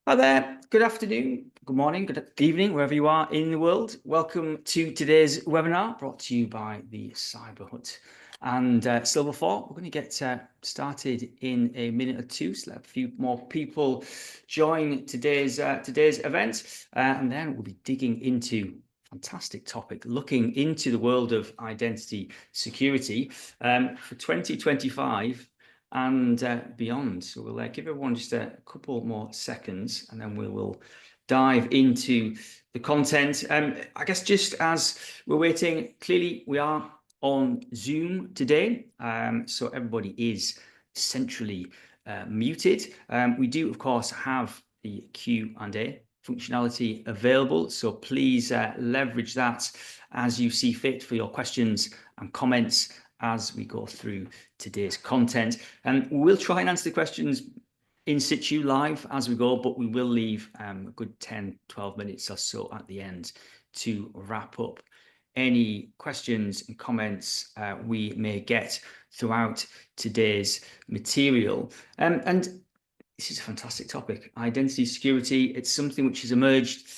Hi there, good afternoon, good morning, good evening, wherever you are in the world. Welcome to today's webinar brought to you by the Cyber Hut and Silverfort. We're going to get started in a minute or two, so let a few more people join today's event, and then we'll be digging into fantastic topic, looking into the world of identity security for 2025 and beyond. So we'll give everyone just a couple more seconds and then we will dive into the content. I guess just as we're waiting, clearly we are on Zoom today, so everybody is centrally muted. We do, of course, have the Q&A functionality available, so please leverage that as you see fit for your questions and comments as we go through today's content. And we'll try and answer the questions in situ live as we go, but we will leave a good 10-12 minutes or so at the end to wrap up any questions and comments we may get throughout today's material. And this is a fantastic topic, identity security. It's something which has emerged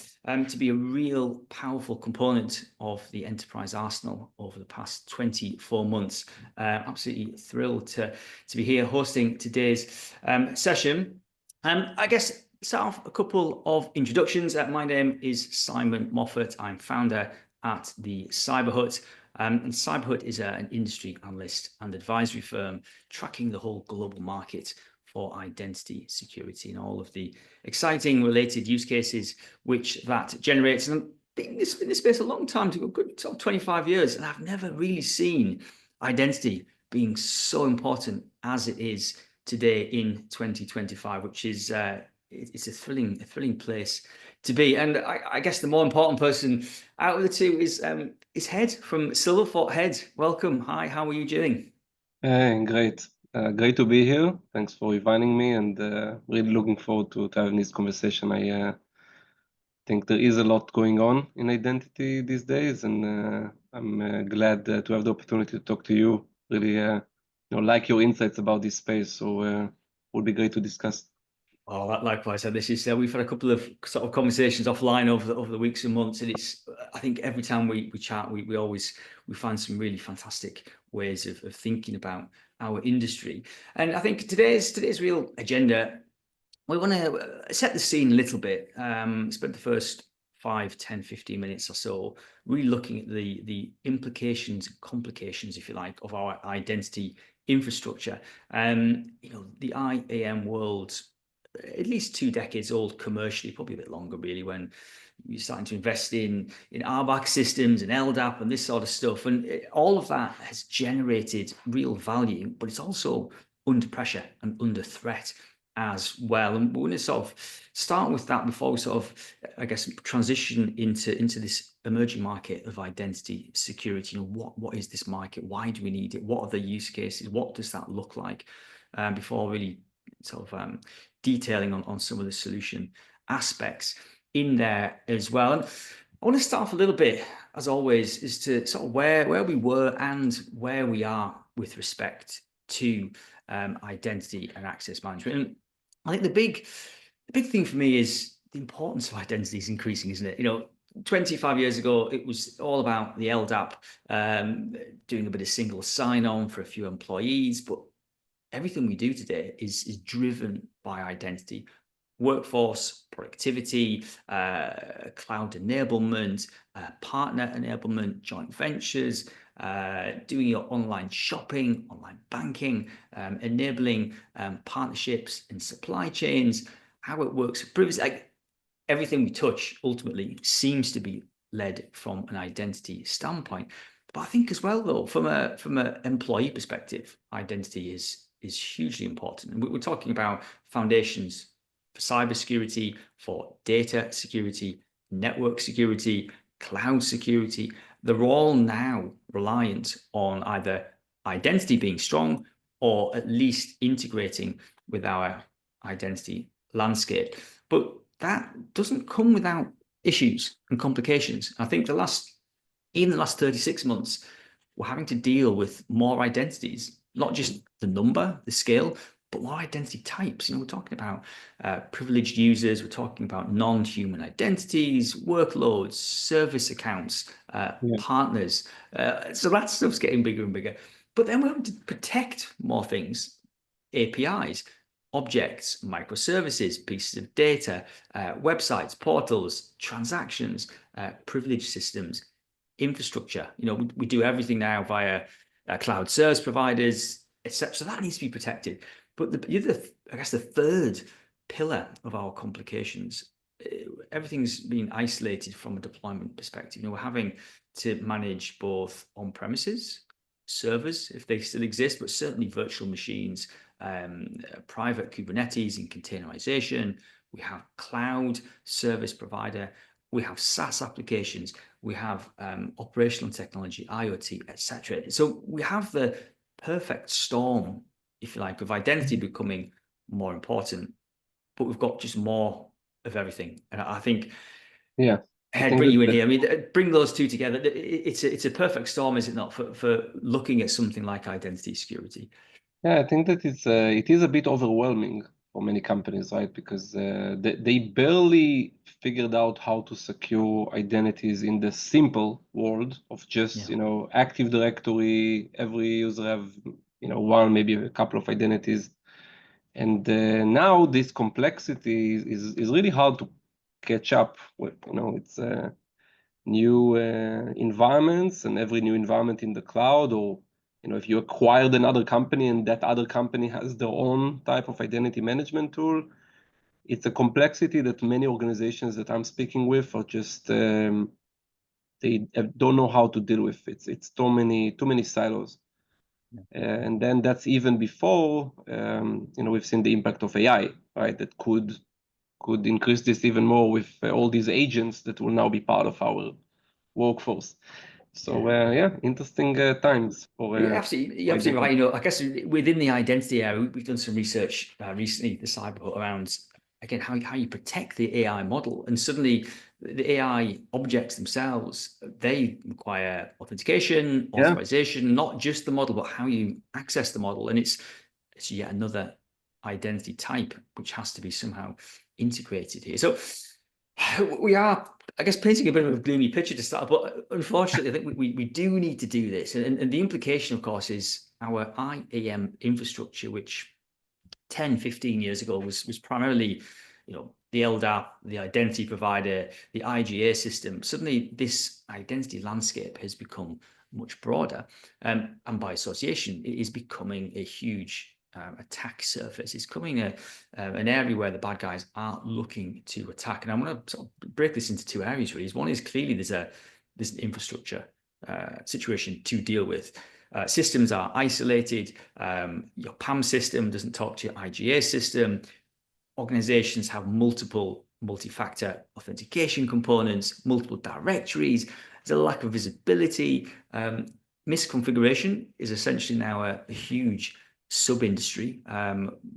to be a real powerful component of the enterprise arsenal over the past 24 months. Absolutely thrilled to be here hosting today's session. I guess start off a couple of introductions. My name is Simon Moffat. I'm founder at the Cyber Hut. And Cyber Hut is an industry analyst and advisory firm tracking the whole global market for identity security and all of the exciting related use cases which that generates. And I've been in this space a long time, to a good sort of 25 years, and I've never really seen identity being so important as it is today in 2025, which is it's a thrilling place to be. And I guess the more important person out of the two is Hed from Silverfort. Hed, welcome. Hi, how are you doing? Great. Great to be here. Thanks for inviting me, and really looking forward to having this conversation. I think there is a lot going on in identity these days, and I'm glad to have the opportunity to talk to you. Really, like your insights about this space. So it would be great to discuss. Oh, likewise. So this is we've had a couple of sort of conversations offline over the weeks and months, and it's I think every time we chat, we find some really fantastic ways of thinking about our industry. And I think today's real agenda, we want to set the scene a little bit. Spend the first 5, 10, 15 minutes or so really looking at the implications, complications, if you like, of our identity infrastructure. The IAM world, at least 2 decades old commercially, probably a bit longer really, when you're starting to invest in RBAC systems and LDAP and this sort of stuff. And all of that has generated real value, but it's also under pressure and under threat as well. And we're going to sort of start with that before we sort of, I guess, transition into this emerging market of identity security. What is this market? Why do we need it? What are the use cases? What does that look like? Before really sort of detailing on some of the solution aspects in there as well. And I want to start off a little bit, as always, is to sort of where we were and where we are with respect to identity and access management. And I think the big thing for me is the importance of identity is increasing, isn't it? 25 years ago, it was all about the LDAP, doing a bit of single sign-on for a few employees, but everything we do today is driven by identity. Workforce, productivity, cloud enablement, partner enablement, joint ventures, doing your online shopping, online banking, enabling partnerships and supply chains, how it works. Like everything we touch ultimately seems to be led from an identity standpoint. But I think as well, though, from an employee perspective, identity is hugely important. And we're talking about foundations for cybersecurity, for data security, network security, cloud security. They're all now reliant on either identity being strong or at least integrating with our identity landscape. But that doesn't come without issues and complications. I think the last 36 months, we're having to deal with more identities, not just the number, the scale, but more identity types. We're talking about privileged users, we're talking about non-human identities, workloads, service accounts, partners. So that stuff's getting bigger and bigger. But then we want to protect more things, APIs, objects, microservices, pieces of data, websites, portals, transactions, privileged systems, infrastructure. We do everything now via cloud service providers, etc. So that needs to be protected. But I guess the third pillar of our complications, everything's been isolated from a deployment perspective. We're having to manage both on-premises servers, if they still exist, but certainly virtual machines, private Kubernetes and containerization. We have cloud service provider. We have SaaS applications. We have operational technology, IoT, etc. So we have the perfect storm, if you like, of identity becoming more important, but we've got just more of everything. And I think, Hed, bring you in here. I mean, bring those two together. It's a perfect storm, is it not, for looking at something like identity security? Yeah, I think that it is a bit overwhelming for many companies, right? Because they barely figured out how to secure identities in the simple world of just Active Directory. Every user have one, maybe a couple of identities, and now this complexity is really hard to catch up with. It's new environments, and every new environment in the cloud, or if you acquired another company and that other company has their own type of identity management tool, it's a complexity that many organizations that I'm speaking with are just they don't know how to deal with. It's too many silos. And then that's even before we've seen the impact of AI, right? That could increase this even more with all these agents that will now be part of our workforce. So interesting times for you're absolutely right. I guess within the identity area, we've done some research recently, the Cyberhut, around again how you protect the AI model. And suddenly the AI objects themselves, they require authentication, authorization, not just the model, but how you access the model. And it's yet another identity type which has to be somehow integrated here. So we are, I guess, painting a bit of a gloomy picture to start, but unfortunately, I think we do need to do this. And the implication, of course, is our IAM infrastructure, which 10, 15 years ago was primarily, the LDAP, the identity provider, the IGA system. Suddenly, this identity landscape has become much broader. And by association, it is becoming a huge attack surface. It's becoming an area where the bad guys are looking to attack. And I'm going to sort of break this into two areas, really. One is clearly there's an infrastructure situation to deal with. Systems are isolated. Your PAM system doesn't talk to your IGA system. Organizations have multiple multi-factor authentication components, multiple directories. There's a lack of visibility. Misconfiguration is essentially now a huge sub-industry,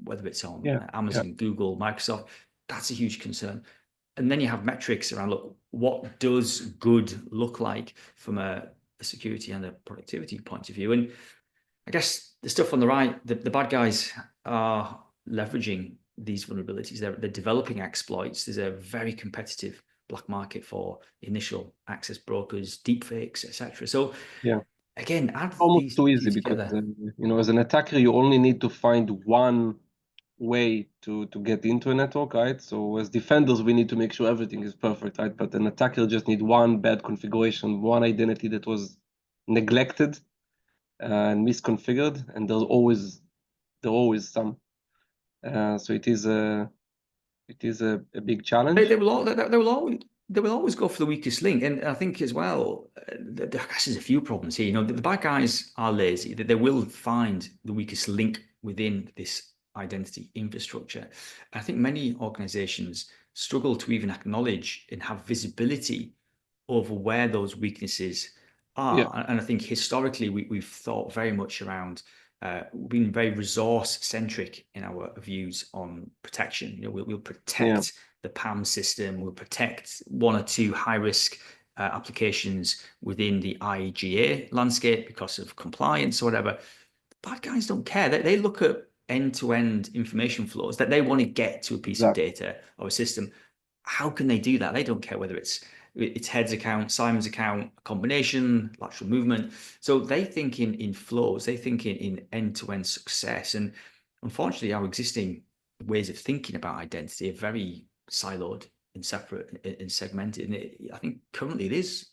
whether it's on Amazon, Google, Microsoft. That's a huge concern. And then you have metrics around, look, what does good look like from a security and a productivity point of view? And I guess the stuff on the right, the bad guys are leveraging these vulnerabilities. They're developing exploits. There's a very competitive black market for initial access brokers, deepfakes, etc. So again, add almost too easy because as an attacker, you only need to find one way to get into a network, right? So as defenders, we need to make sure everything is perfect, right? But an attacker just need one bad configuration, one identity that was neglected and misconfigured, and there's always some. So it is a big challenge. They will always go for the weakest link. And I think as well, there's a few problems here. The bad guys are lazy. They will find the weakest link within this identity infrastructure. I think many organizations struggle to even acknowledge and have visibility over where those weaknesses are. And I think historically, we've thought very much around been very resource-centric in our views on protection. We'll protect the PAM system. We'll protect one or two high-risk applications within the IGA landscape because of compliance or whatever. Bad guys don't care. They look at end-to-end information flows that they want to get to a piece of data or a system. How can they do that? They don't care whether it's Hed's account, Simon's account, a combination, lateral movement. So they think in flows, they think in end-to-end success. And unfortunately, our existing ways of thinking about identity are very siloed and separate and segmented. And I think currently it's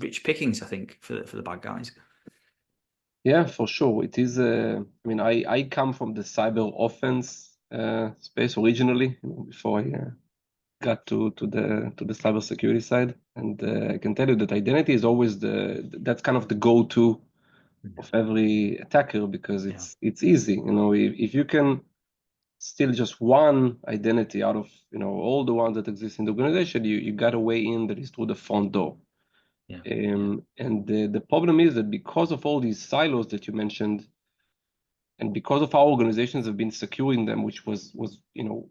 rich pickings, I think, for the bad guys. Yeah, for sure. It is. I mean, I come from the cyber offense space originally, before I got to the cybersecurity side, and I can tell you that identity is always that's kind of the go-to of every attacker, because it's easy. If you can steal just one identity out of all the ones that exist in the organization, you got a way in that is through the front door. And the problem is that because of all these silos that you mentioned, and because of how organizations have been securing them, which was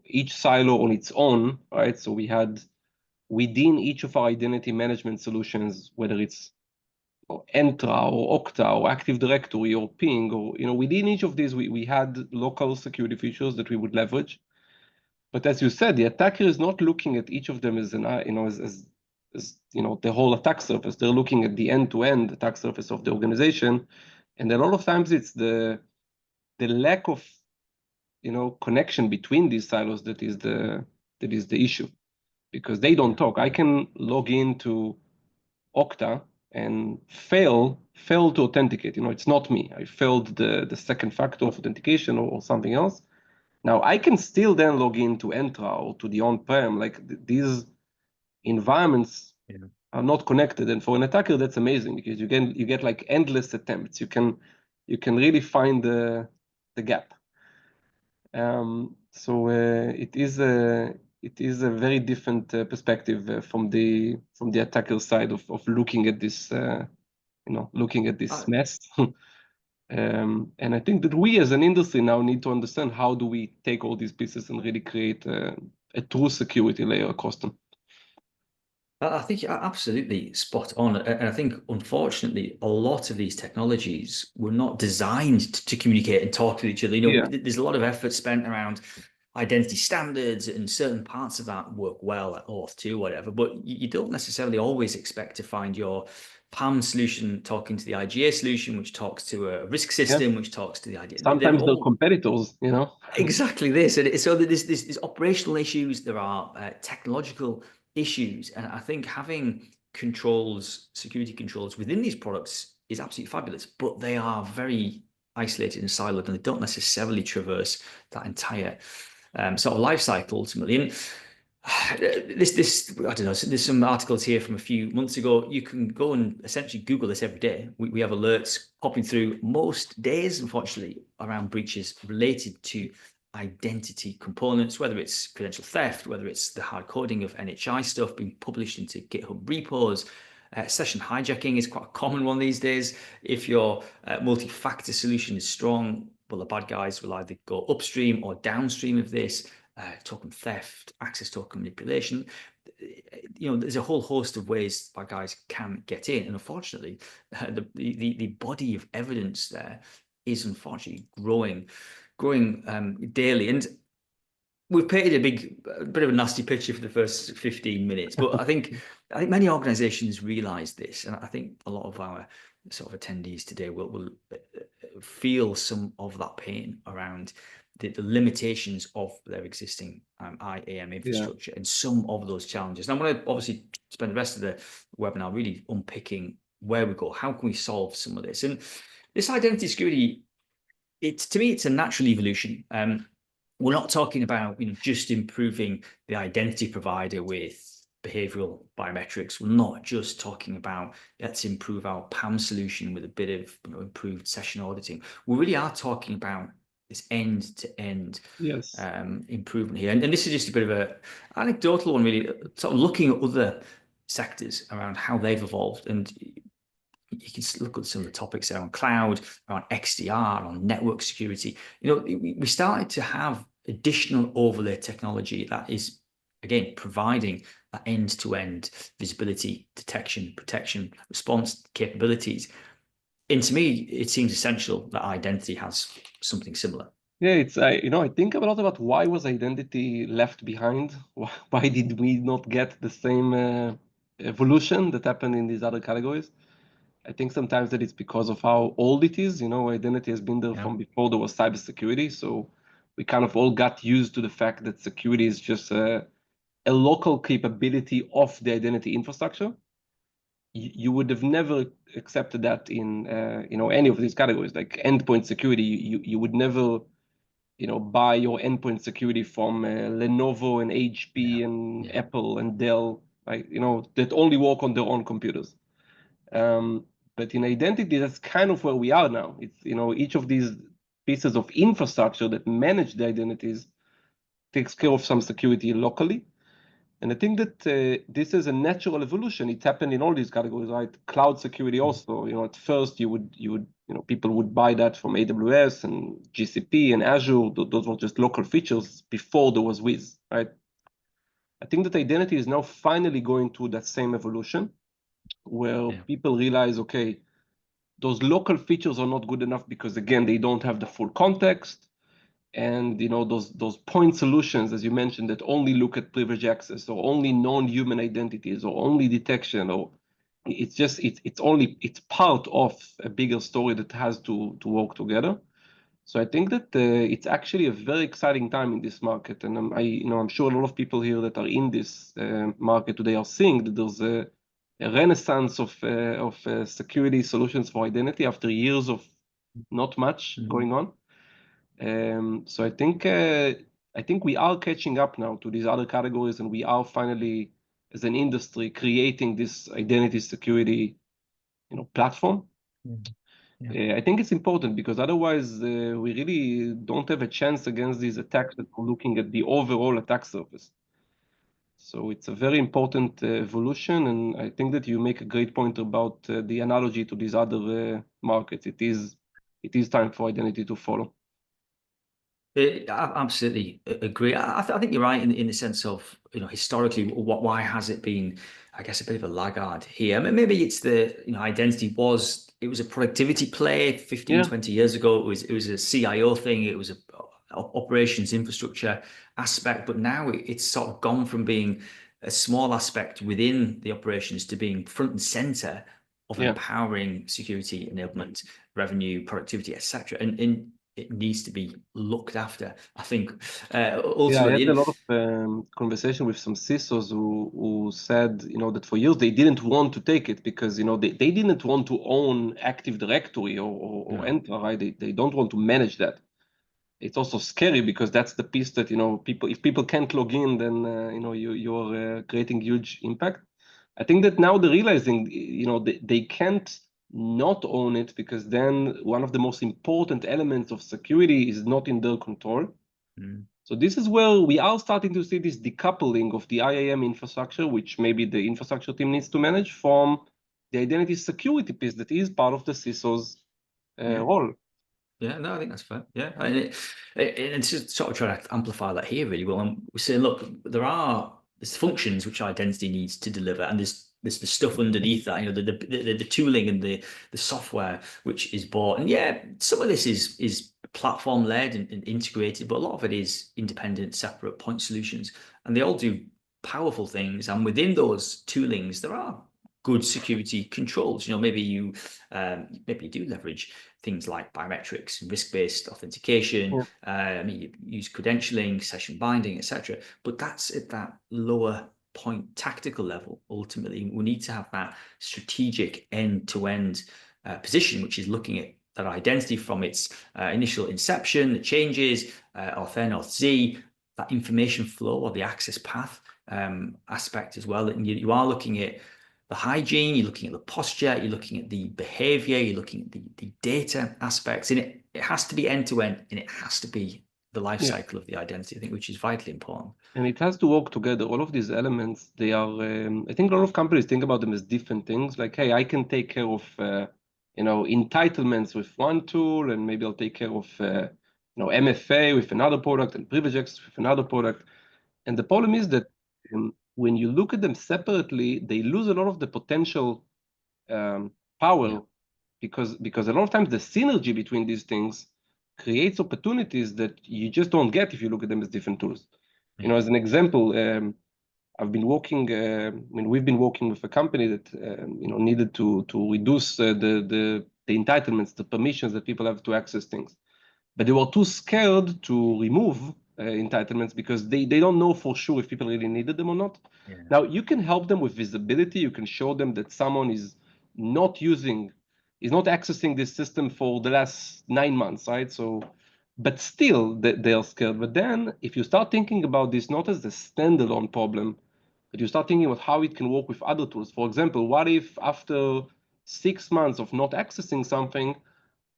each silo on its own, right? So we had within each of our identity management solutions, whether it's Entra or Okta or Active Directory or Ping, or within each of these, we had local security features that we would leverage. But as you said, the attacker is not looking at each of them as the whole attack surface. They're looking at the end-to-end attack surface of the organization, and a lot of times it's the lack of connection between these silos that is the issue, because they don't talk. I can log into Okta and fail to authenticate. It's not me. I failed the second factor of authentication or something else. Now I can still then log into Entra or to the on-prem. Like these environments are not connected, and for an attacker that's amazing, because you get like endless attempts. You can really find the gap. So it is a very different perspective from the attacker side of looking at this mess. And I think that we as an industry now need to understand, how do we take all these pieces and really create a true security layer across them. I think you're absolutely spot on. And I think, unfortunately, a lot of these technologies were not designed to communicate and talk to each other. There's a lot of effort spent around identity standards, and certain parts of that work well at Auth2, whatever, but you don't necessarily always expect to find your PAM solution talking to the IGA solution, which talks to a risk system, which talks to the identity. Sometimes they're competitors, Exactly this. And so there's operational issues, there are technological issues, and I think having security controls within these products is absolutely fabulous, but they are very isolated and siloed, and they don't necessarily traverse that entire sort of life cycle ultimately. And this I don't know, there's some articles here from a few months ago. You can go and essentially Google this every day. We have alerts popping through most days, unfortunately, around breaches related to identity components, whether it's credential theft, whether it's the hard coding of NHI stuff being published into GitHub repos. Session hijacking is quite a common one these days. If your multi-factor solution is strong, well, the bad guys will either go upstream or downstream of this. Token theft, access token manipulation. There's a whole host of ways bad guys can get in, and unfortunately, the body of evidence there is unfortunately growing daily. And we've painted a bit of a nasty picture for the first 15 minutes, but I think many organizations realize this, and I think a lot of our sort of attendees today will feel some of that pain around the limitations of their existing IAM infrastructure and some of those challenges. And I'm going to obviously spend the rest of the webinar really unpicking where we go, how can we solve some of this. And this identity security, to me, it's a natural evolution. We're not talking about just improving the identity provider with behavioral biometrics. We're not just talking about let's improve our PAM solution with a bit of improved session auditing. We really are talking about this end-to-end improvement here. And this is just a bit of an anecdotal one, really, sort of looking at other sectors around how they've evolved. And you can look at some of the topics there on cloud, on XDR, on network security. We started to have additional overlay technology that is, again, providing that end-to-end visibility, detection, protection, response capabilities. And to me, it seems essential that identity has something similar. Yeah, it's I think a lot about why was identity left behind? Why did we not get the same evolution that happened in these other categories? I think sometimes that it's because of how old it is. Identity has been there from before there was cybersecurity, so we kind of all got used to the fact that security is just a local capability of the identity infrastructure. You would have never accepted that in any of these categories, like endpoint security. You would never buy your endpoint security from Lenovo and HP and Apple and Dell, like that only work on their own computers. But in identity, that's kind of where we are now. It's each of these pieces of infrastructure that manage the identities takes care of some security locally. And I think that this is a natural evolution. It happened in all these categories, right? Cloud security also. At first people would buy that from AWS and GCP and Azure. Those were just local features before there was Wiz, right? I think that identity is now finally going through that same evolution, where people realize, okay, those local features are not good enough because again, they don't have the full context. And those point solutions, as you mentioned, that only look at privileged access or only non-human identities or only detection, or it's part of a bigger story that has to work together. So I think that it's actually a very exciting time in this market, and I'm sure a lot of people here that are in this market today are seeing that there's a renaissance of security solutions for identity after years of not much going on. So I think we are catching up now to these other categories, and we are finally, as an industry, creating this identity security, platform. I think it's important because otherwise we really don't have a chance against these attacks that we're looking at the overall attack surface. So it's a very important evolution, and I think that you make a great point about the analogy to these other markets. It is time for identity to follow. I absolutely agree. I think you're right in the sense of, historically, why has it been, I guess, a bit of a laggard here? I mean, maybe it's identity was a productivity play 15, 20 years ago. It was a CIO thing. It was a operations infrastructure aspect, but now it's sort of gone from being a small aspect within the operations to being front and center of empowering security enablement, revenue, productivity, etc. And it needs to be looked after, I think. Ultimately, I had a lot of conversation with some CISOs who said, that for years they didn't want to take it because, they didn't want to own Active Directory or Entra, right? They don't want to manage that. It's also scary because that's the piece that, if people can't log in, then, you're creating huge impact. I think that now they're realizing, they can't not own it because then one of the most important elements of security is not in their control. So this is where we are starting to see this decoupling of the IAM infrastructure, which maybe the infrastructure team needs to manage, from the identity security piece that is part of the CISO's role. Yeah, no, I think that's fair. Yeah, and it's just sort of trying to amplify that here really well. And we're saying, look, there's functions which identity needs to deliver, and there's the stuff underneath that, the tooling and the software which is bought. And some of this is platform led and integrated, but a lot of it is independent, separate point solutions, and they all do powerful things. And within those toolings, there are good security controls. Maybe you do leverage things like biometrics and risk-based authentication. You use credentialing, session binding, etc. But that's at that lower point tactical level. Ultimately, we need to have that strategic end-to-end position, which is looking at that identity from its initial inception, the changes, auth N, auth Z, that information flow or the access path aspect as well. And you are looking at the hygiene, you're looking at the posture, you're looking at the behavior, you're looking at the data aspects, and it has to be end-to-end, and it has to be the life cycle of the identity, I think, which is vitally important. And it has to work together. All of these elements, they are, I think a lot of companies think about them as different things. Like, hey, I can take care of, entitlements with one tool, and maybe I'll take care of, MFA with another product and privilege access with another product. And the problem is that when you look at them separately, they lose a lot of the potential power because a lot of times the synergy between these things creates opportunities that you just don't get if you look at them as different tools. As an example, we've been working with a company that needed to reduce the entitlements, the permissions that people have to access things, but they were too scared to remove entitlements because they don't know for sure if people really needed them or not. Yeah. Now you can help them with visibility. You can show them that someone is not accessing this system for the last 9 months, right? So, but still they are scared. But then if you start thinking about this not as a standalone problem, but you start thinking about how it can work with other tools. For example, what if after 6 months of not accessing something,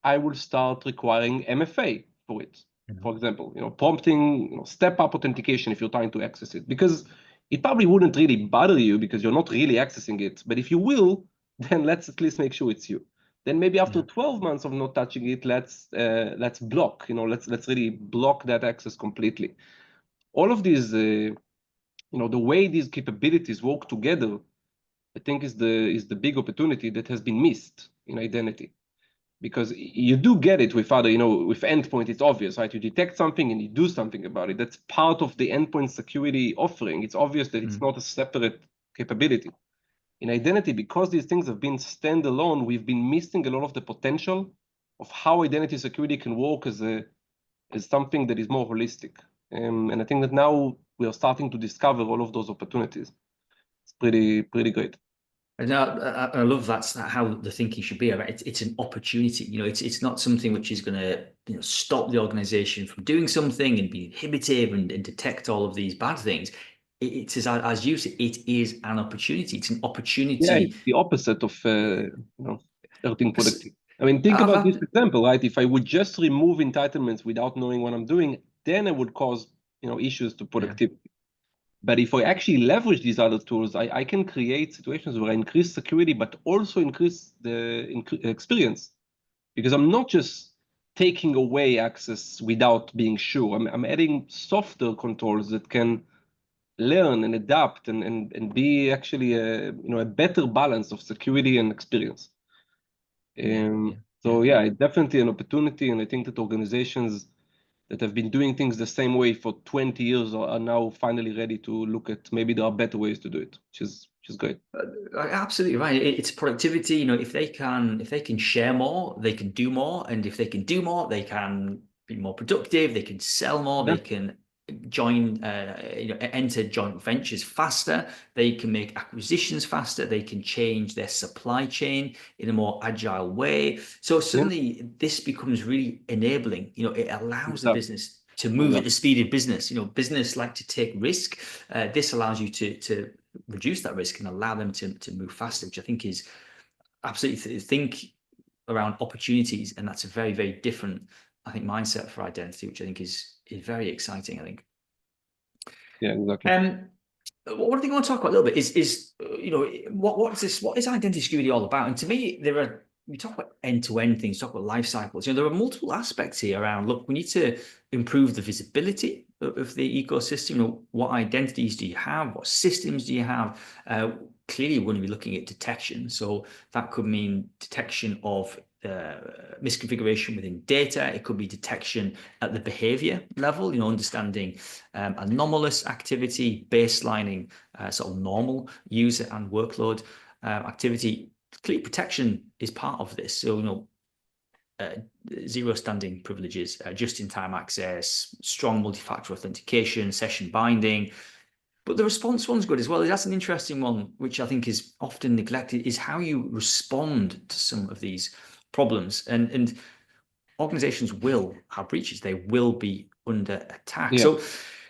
I will start requiring MFA for it. For example, prompting step-up authentication if you're trying to access it, because it probably wouldn't really bother you because you're not really accessing it. But if you will, then let's at least make sure it's you. Then maybe after 12 months of not touching it, let's block. Let's really block that access completely. All of these, the way these capabilities work together, I think is the big opportunity that has been missed in identity. Because you do get it with other, with endpoint, it's obvious, right? You detect something and you do something about it. That's part of the endpoint security offering. It's obvious that it's not a separate capability. In identity, because these things have been standalone, we've been missing a lot of the potential of how identity security can work as something that is more holistic. And I think that now we are starting to discover all of those opportunities. It's pretty great. And I love that's how the thinking should be. Right? It's an opportunity. It's not something which is going to stop the organization from doing something and be inhibitive and detect all of these bad things. It is, as you said, it is an opportunity. It's an opportunity. Yeah, it's the opposite of hurting productivity. I mean, think about this example, right? If I would just remove entitlements without knowing what I'm doing, then I would cause issues to productivity. Yeah. But if I actually leverage these other tools, I can create situations where I increase security, but also increase the experience. Because I'm not just taking away access without being sure. I'm adding softer controls that can learn and adapt and be actually a better balance of security and experience. So it's definitely an opportunity, and I think that organizations that have been doing things the same way for 20 years are now finally ready to look at maybe there are better ways to do it, which is great. Absolutely right. It's productivity. If they can share more, they can do more, and if they can do more, they can be more productive. They can sell more. They can enter joint ventures faster. They can make acquisitions faster. They can change their supply chain in a more agile way. So suddenly this becomes really enabling. It allows the business to move at the speed of business. Business like to take risk. This allows you to reduce that risk and allow them to move faster, which I think is absolutely think around opportunities, and that's a very, very different, I think, mindset for identity, which I think is very exciting. I think. Yeah, exactly. One thing I want to talk about a little bit is what is identity security all about? And to me, we talk about end-to-end things, talk about life cycles. There are multiple aspects here around, look, we need to improve the visibility of the ecosystem. What identities do you have? What systems do you have? Clearly, we're going to be looking at detection. So that could mean detection of misconfiguration within data. It could be detection at the behavior level, understanding anomalous activity, baselining sort of normal user and workload activity. Clear protection is part of this. So, zero standing privileges, just-in-time access, strong multi-factor authentication, session binding. But the response one's good as well. That's an interesting one, which I think is often neglected, is how you respond to some of these problems. And organizations will have breaches. They will be under attack. Yeah. So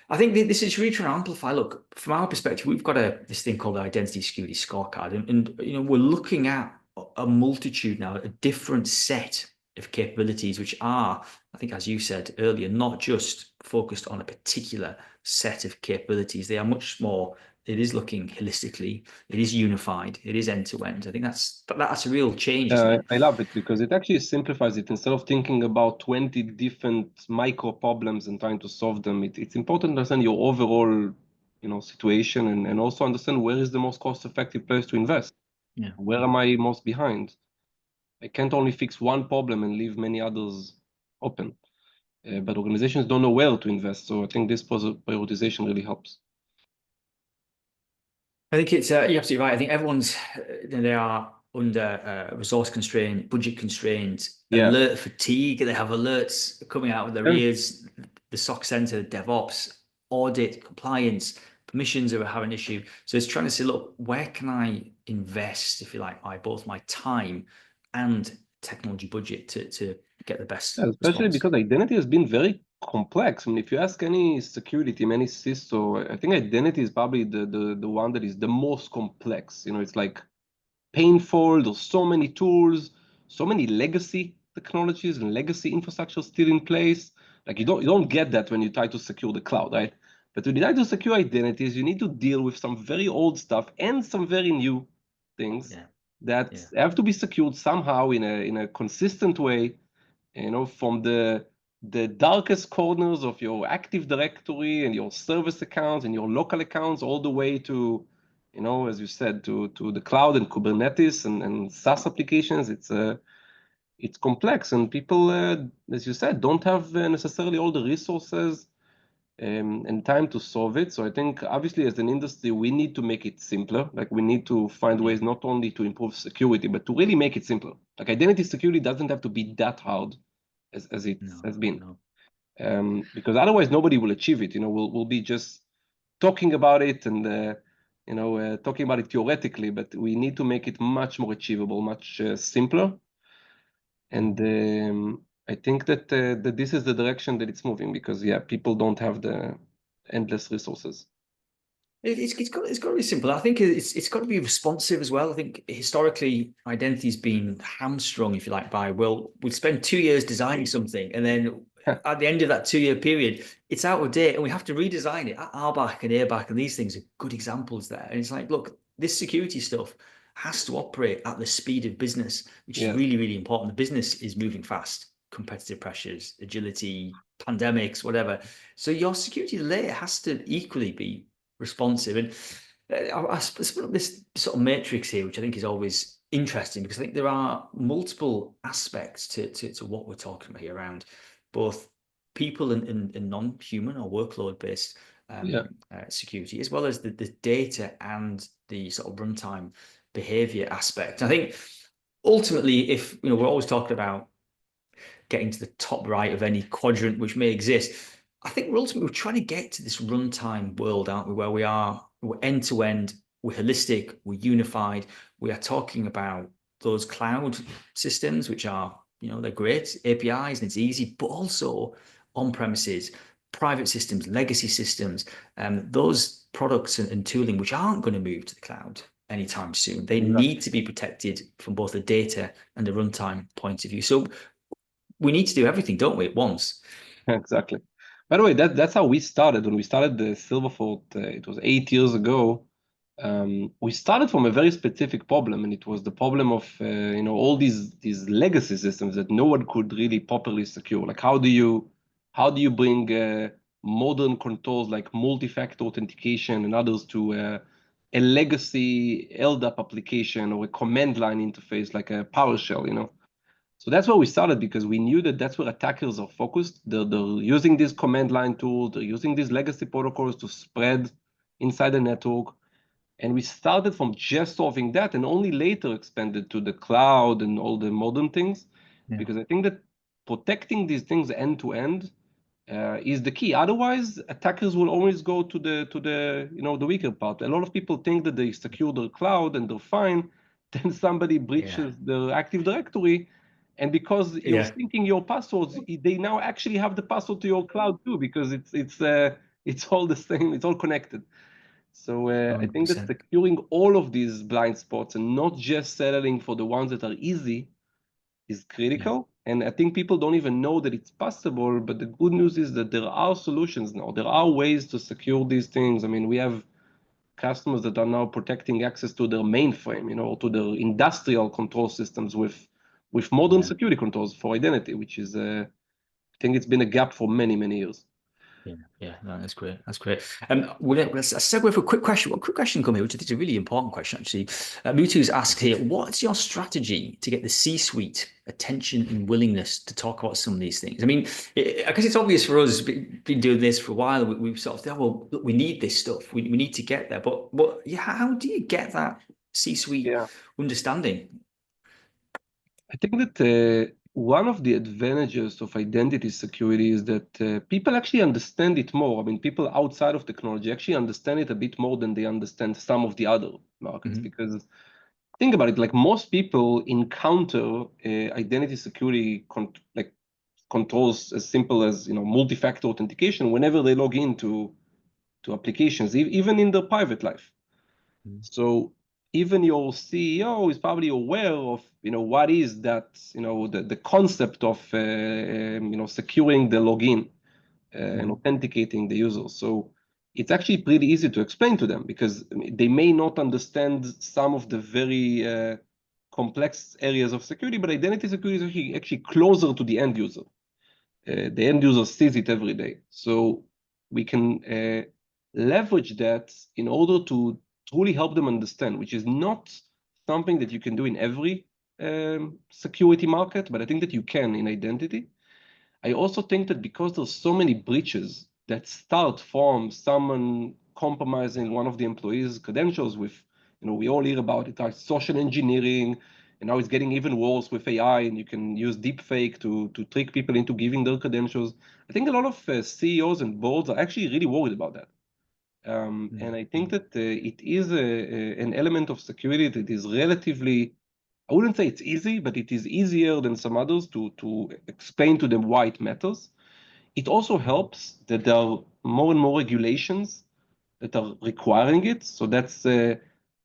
I think this is really trying to amplify. Look, from our perspective, we've got this thing called the Identity Security Scorecard. And we're looking at a multitude now, a different set of capabilities, which are, I think, as you said earlier, not just focused on a particular set of capabilities. They are much more. It is looking holistically. It is unified. It is end to end. I think that's a real change. I love it because it actually simplifies it. Instead of thinking about 20 different micro problems and trying to solve them, it's important to understand your overall, situation and also understand where is the most cost-effective place to invest. Yeah. Where am I most behind? I can't only fix one problem and leave many others open. but organizations don't know where to invest. So I think this prioritization really helps. I think it's you're absolutely right. I think everyone's they are under resource constraint, budget constraint, alert fatigue. They have alerts coming out of their ears. The SOC center, DevOps, audit, compliance, permissions are an issue. So it's trying to say, look, where can I invest, if you like, both my time and technology budget to get the best especially response. because identity has been very complex. I mean, if you ask any security team, any CISO, I think identity is probably the one that is the most complex. It's like painful. There's so many tools, so many legacy technologies and legacy infrastructure still in place. Like you don't get that when you try to secure the cloud, right? But when you try to secure identities, you need to deal with some very old stuff and some very new things that have to be secured somehow in a consistent way, from the darkest corners of your Active Directory and your service accounts and your local accounts, all the way to, as you said, to the cloud and Kubernetes and SaaS applications. It's complex, and people, as you said, don't have necessarily all the resources and time to solve it. So I think, obviously, as an industry, we need to make it simpler. Like we need to find ways not only to improve security, but to really make it simpler. Like identity security doesn't have to be that hard as it has been, because otherwise nobody will achieve it. We'll be just talking about it and talking about it theoretically, but we need to make it much more achievable, much simpler. And I think that this is the direction that it's moving, because people don't have the endless resources. It's got to be simple. I think it's got to be responsive as well. I think historically identity's been hamstrung, if you like, by, well, we spend 2 years designing something, and then at the end of that 2-year period, it's out of date, and we have to redesign it. RBAC and ABAC and these things are good examples there. And it's like, look, this security stuff has to operate at the speed of business, which is really, really important. The business is moving fast, competitive pressures, agility, pandemics, whatever. So your security layer has to equally be responsive. And I split up this sort of matrix here, which I think is always interesting, because I think there are multiple aspects to what we're talking about here around both people and non-human or workload-based security, as well as the data and the sort of runtime behavior aspect. I think ultimately, if we're always talking about getting to the top right of any quadrant which may exist, I think we're trying to get to this runtime world, aren't we? Where we're end to end, we're holistic, we're unified. We are talking about those cloud systems, which are, they're great APIs and it's easy, but also on premises, private systems, legacy systems, those products and tooling which aren't going to move to the cloud anytime soon. They need to be protected from both the data and the runtime point of view. So we need to do everything, don't we, at once? Exactly. By the way, that's how we started. When we started the Silverfort, it was 8 years ago. We started from a very specific problem, and it was the problem of all these legacy systems that no one could really properly secure. Like how do you bring modern controls like multi-factor authentication and others to a legacy LDAP application or a command line interface like a PowerShell, So that's where we started, because we knew that that's where attackers are focused. They're using these command line tools, they're using these legacy protocols to spread inside the network. And we started from just solving that, and only later expanded to the cloud and all the modern things, because I think that protecting these things end to end is the key. Otherwise, attackers will always go to the weaker part. A lot of people think that they secure their cloud and they're fine. Then somebody breaches their Active Directory, and because you're syncing your passwords, they now actually have the password to your cloud too, because it's all the same, it's all connected. So I think that securing all of these blind spots and not just settling for the ones that are easy is critical. And I think people don't even know that it's possible, but the good news is that there are solutions now. There are ways to secure these things. I mean, we have customers that are now protecting access to their mainframe, or to their industrial control systems with modern security controls for identity, which is, I think it's been a gap for many, many years. Yeah, no, that's great. That's great. Let's segue for a quick question. One quick question come here, which I think is a really important question, actually. Mutu's asked here, what's your strategy to get the C-suite attention and willingness to talk about some of these things? I mean, I guess it's obvious for us, been doing this for a while, we've sort of thought, well, look, we need this stuff. We need to get there. But yeah, how do you get that C-suite understanding? I think that one of the advantages of identity security is that people actually understand it more. I mean, people outside of technology actually understand it a bit more than they understand some of the other markets. Because think about it, like most people encounter identity security controls as simple as multi-factor authentication whenever they log into applications, even in their private life. So even your CEO is probably aware of what is that the concept of securing the login and authenticating the user. So it's actually pretty easy to explain to them because they may not understand some of the very complex areas of security, but identity security is actually closer to the end user. The end user sees it every day. So we can leverage that in order to truly help them understand, which is not something that you can do in every security market, but I think that you can in identity. I also think that because there's so many breaches that start from someone compromising one of the employees' credentials with, we all hear about it, like social engineering, and now it's getting even worse with AI, and you can use deepfake to trick people into giving their credentials. I think a lot of CEOs and boards are actually really worried about that. And I think that it is an element of security that is relatively, I wouldn't say it's easy, but it is easier than some others to explain to them why it matters. It also helps that there are more and more regulations that are requiring it. So that's, I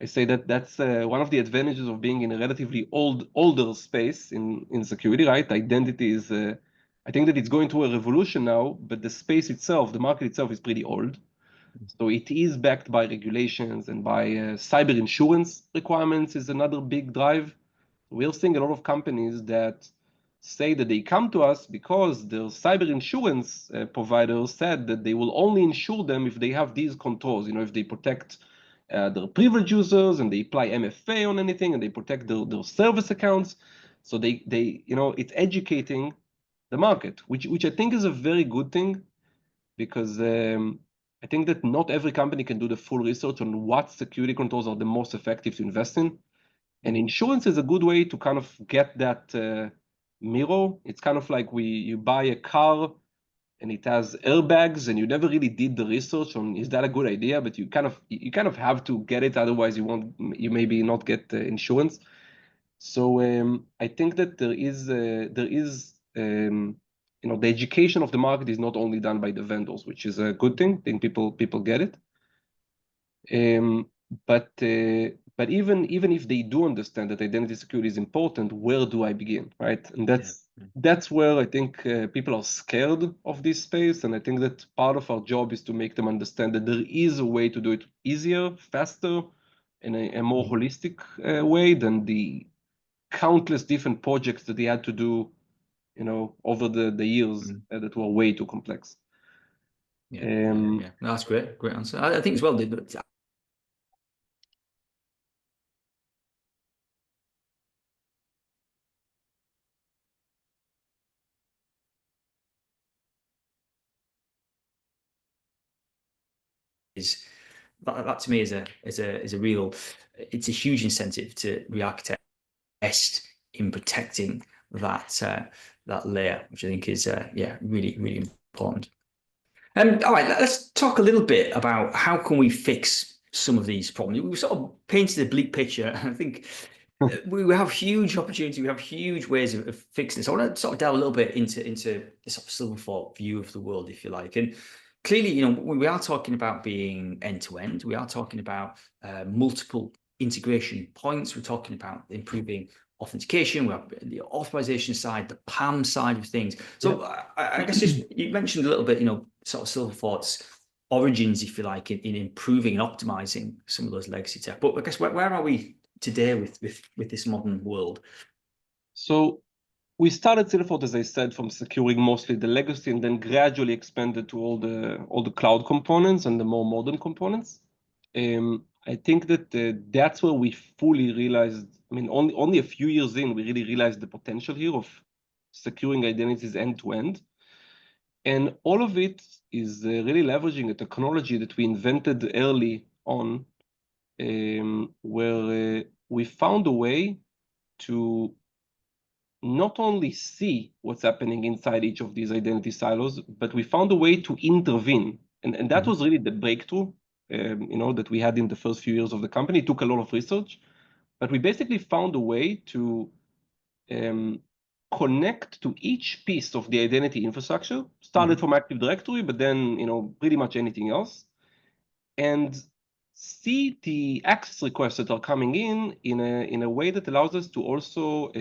say that's one of the advantages of being in a relatively older space in security, right? Identity is, I think that it's going through a revolution now, but the space itself, the market itself is pretty old. So it is backed by regulations and by cyber insurance requirements is another big drive. We're seeing a lot of companies that say that they come to us because their cyber insurance provider said that they will only insure them if they have these controls, if they protect their privileged users and they apply MFA on anything and they protect their service accounts. So it's educating the market, which I think is a very good thing because I think that not every company can do the full research on what security controls are the most effective to invest in. And insurance is a good way to kind of get that mirror. It's kind of like you buy a car and it has airbags and you never really did the research on is that a good idea, but you kind of have to get it, otherwise you maybe not get insurance. So I think that there is the education of the market is not only done by the vendors, which is a good thing. I think people get it. But even if they do understand that identity security is important, where do I begin, right? And that's where I think people are scared of this space. And I think that part of our job is to make them understand that there is a way to do it easier, faster, in a more holistic way than the countless different projects that they had to do, over the years that were way too complex. Yeah. No, that's great answer. I think as well, that to me is a real, it's a huge incentive to re-architect in protecting that layer, which I think is really important. All right, let's talk a little bit about how can we fix some of these problems. We've sort of painted a bleak picture. I think we have huge opportunity. We have huge ways of fixing this. I want to sort of delve a little bit into the sort of Silverfort view of the world, if you like. And clearly, we are talking about being end-to-end. We are talking about multiple integration points. We're talking about improving authentication. We have the authorization side, the PAM side of things. So I guess you mentioned a little bit, sort of Silverfort's origins, if you like, in improving and optimizing some of those legacy tech. But I guess where are we today with this modern world? So we started Silverfort, as I said, from securing mostly the legacy, and then gradually expanded to all the cloud components and the more modern components. I think that that's where we fully realized. I mean, only a few years in, we really realized the potential here of securing identities end to end, and all of it is really leveraging a technology that we invented early on, where we found a way to not only see what's happening inside each of these identity silos, but we found a way to intervene. And that was really the breakthrough, that we had in the first few years of the company. It took a lot of research, but we basically found a way to connect to each piece of the identity infrastructure, started from Active Directory, but then, pretty much anything else, and see the access requests that are coming in a way that allows us to also